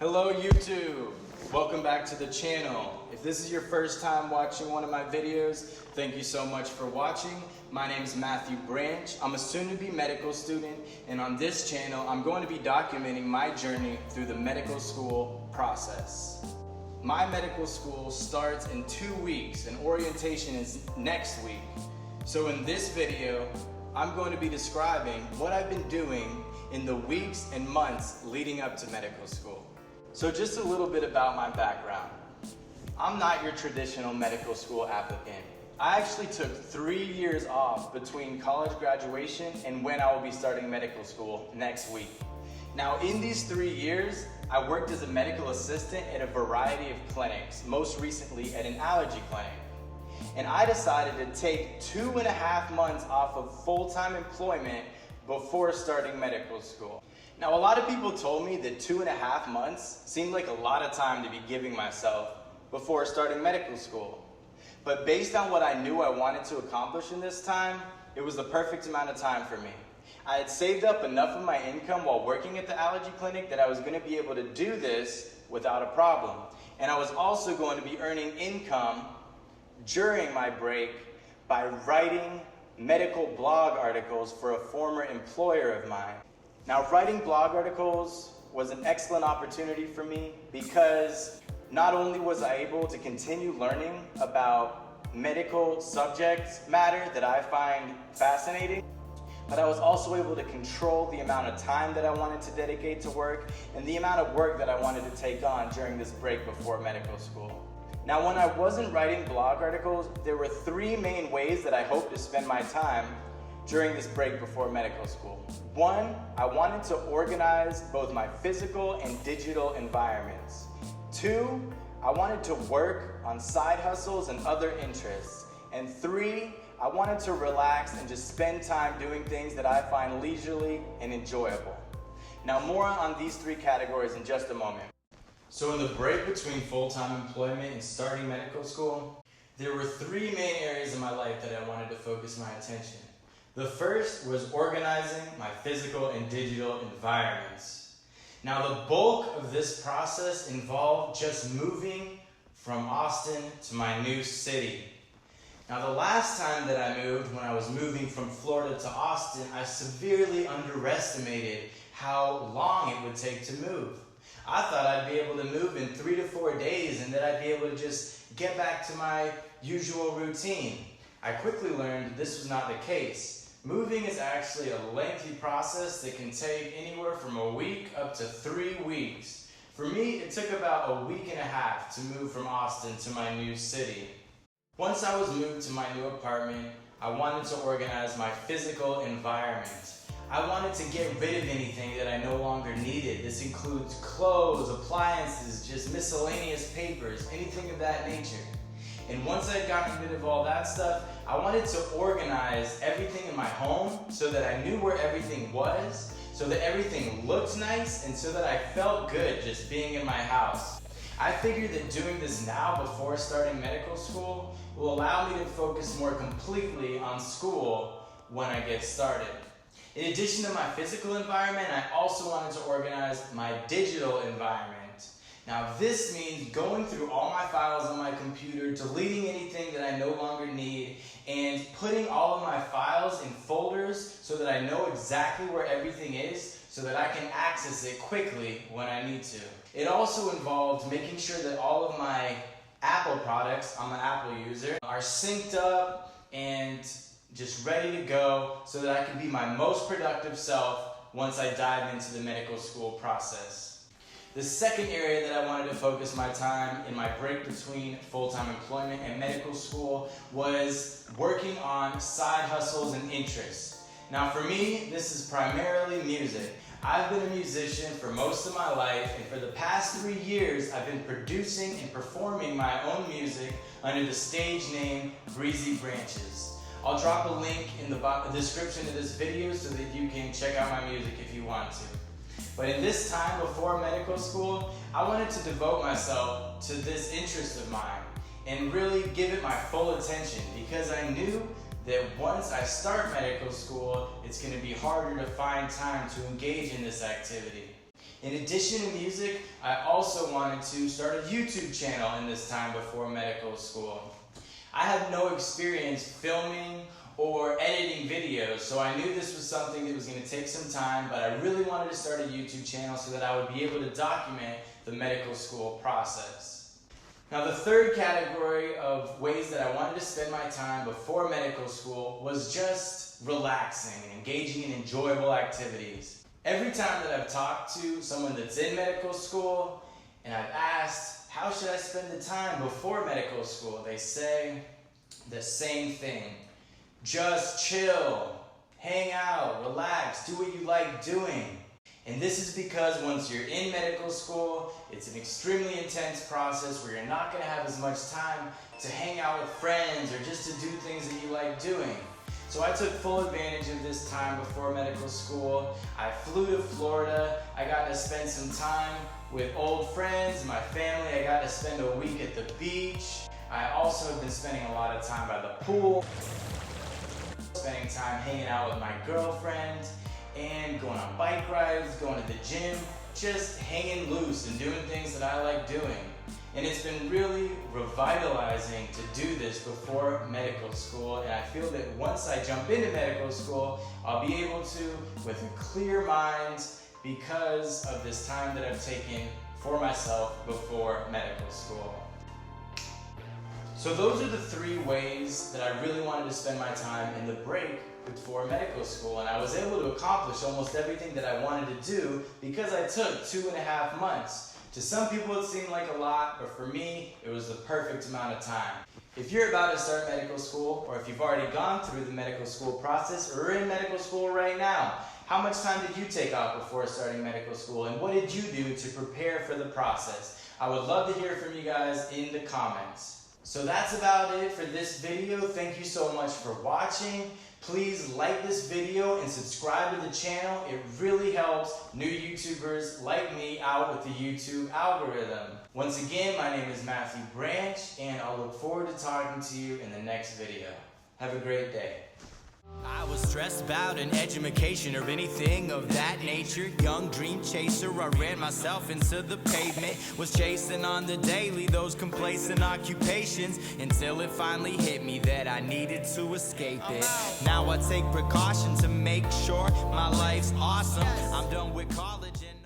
Hello YouTube! Welcome back to the channel. If this is your first time watching one of my videos, thank you so much for watching. My name is Matthew Branch. I'm a soon-to-be medical student, and on this channel, I'm going to be documenting my journey through the medical school process. My medical school starts in 2 weeks, and orientation is next week. So in this video, I'm going to be describing what I've been doing in the weeks and months leading up to medical school. So just a little bit about my background. I'm not your traditional medical school applicant. I actually took 3 years off between college graduation and when I will be starting medical school next week. Now in these 3 years, I worked as a medical assistant at a variety of clinics, most recently at an allergy clinic. And I decided to take 2.5 months off of full-time employment before starting medical school. Now, a lot of people told me that 2.5 months seemed like a lot of time to be giving myself before starting medical school. But based on what I knew I wanted to accomplish in this time, it was the perfect amount of time for me. I had saved up enough of my income while working at the allergy clinic that I was going to be able to do this without a problem. And I was also going to be earning income during my break by writing medical blog articles for a former employer of mine. Now, writing blog articles was an excellent opportunity for me because not only was I able to continue learning about medical subject matter that I find fascinating, but I was also able to control the amount of time that I wanted to dedicate to work and the amount of work that I wanted to take on during this break before medical school. Now, when I wasn't writing blog articles, there were 3 main ways that I hoped to spend my time during this break before medical school. 1, I wanted to organize both my physical and digital environments. 2, I wanted to work on side hustles and other interests. And 3, I wanted to relax and just spend time doing things that I find leisurely and enjoyable. Now, more on these 3 categories in just a moment. So in the break between full-time employment and starting medical school, there were 3 main areas in my life that I wanted to focus my attention. The first was organizing my physical and digital environments. Now the bulk of this process involved just moving from Austin to my new city. Now the last time that I moved, when I was moving from Florida to Austin, I severely underestimated how long it would take to move. I thought I'd be able to move in 3 to 4 days and that I'd be able to just get back to my usual routine. I quickly learned this was not the case. Moving is actually a lengthy process that can take anywhere from a week up to 3 weeks. For me, it took about a week and a half to move from Austin to my new city. Once I was moved to my new apartment, I wanted to organize my physical environment. I wanted to get rid of anything that I no longer needed. This includes clothes, appliances, just miscellaneous papers, anything of that nature. And once I had gotten rid of all that stuff, I wanted to organize everything in my home so that I knew where everything was, so that everything looked nice, and so that I felt good just being in my house. I figured that doing this now before starting medical school will allow me to focus more completely on school when I get started. In addition to my physical environment, I also wanted to organize my digital environment. Now this means going through all my files on my computer, deleting anything that I no longer need, and putting all of my files in folders so that I know exactly where everything is so that I can access it quickly when I need to. It also involved making sure that all of my Apple products, I'm an Apple user, are synced up and just ready to go so that I can be my most productive self once I dive into the medical school process. The second area that I wanted to focus my time in my break between full-time employment and medical school was working on side hustles and interests. Now for me, this is primarily music. I've been a musician for most of my life, and for the past 3 years, I've been producing and performing my own music under the stage name Breezy Branches. I'll drop a link in the description of this video so that you can check out my music if you want to. But in this time before medical school, I wanted to devote myself to this interest of mine and really give it my full attention because I knew that once I start medical school, it's going to be harder to find time to engage in this activity. In addition to music, I also wanted to start a YouTube channel in this time before medical school. I have no experience filming or editing videos, so I knew this was something that was going to take some time, but I really wanted to start a YouTube channel so that I would be able to document the medical school process. Now, the third category of ways that I wanted to spend my time before medical school was just relaxing and engaging in enjoyable activities. Every time that I've talked to someone that's in medical school and I've asked, how should I spend the time before medical school? They say the same thing. Just chill, hang out, relax, do what you like doing. And this is because once you're in medical school, it's an extremely intense process where you're not going to have as much time to hang out with friends or just to do things that you like doing. So I took full advantage of this time before medical school. I flew to Florida. I got to spend some time with old friends and my family. I got to spend a week at the beach. I also have been spending a lot of time by the pool, spending time hanging out with my girlfriend, and going on bike rides, going to the gym, just hanging loose and doing things that I like doing. And it's been really revitalizing to do this before medical school, and I feel that once I jump into medical school, I'll be able to, with a clear mind, because of this time that I've taken for myself before medical school. So those are the three ways that I really wanted to spend my time in the break before medical school, and I was able to accomplish almost everything that I wanted to do because I took 2.5 months. To some people it seemed like a lot, but for me it was the perfect amount of time. If you're about to start medical school, or if you've already gone through the medical school process or are in medical school right now, how much time did you take off before starting medical school, and what did you do to prepare for the process? I would love to hear from you guys in the comments. So that's about it for this video. Thank you so much for watching. Please like this video and subscribe to the channel. It really helps new YouTubers like me out with the YouTube algorithm. Once again, my name is Matthew Branch, and I'll look forward to talking to you in the next video. Have a great day. I was stressed about an education or anything of that nature. Young dream chaser, I ran myself into the pavement. Was chasing on the daily those complacent occupations until it finally hit me that I needed to escape it. Now I take precaution to make sure my life's awesome. I'm done with college and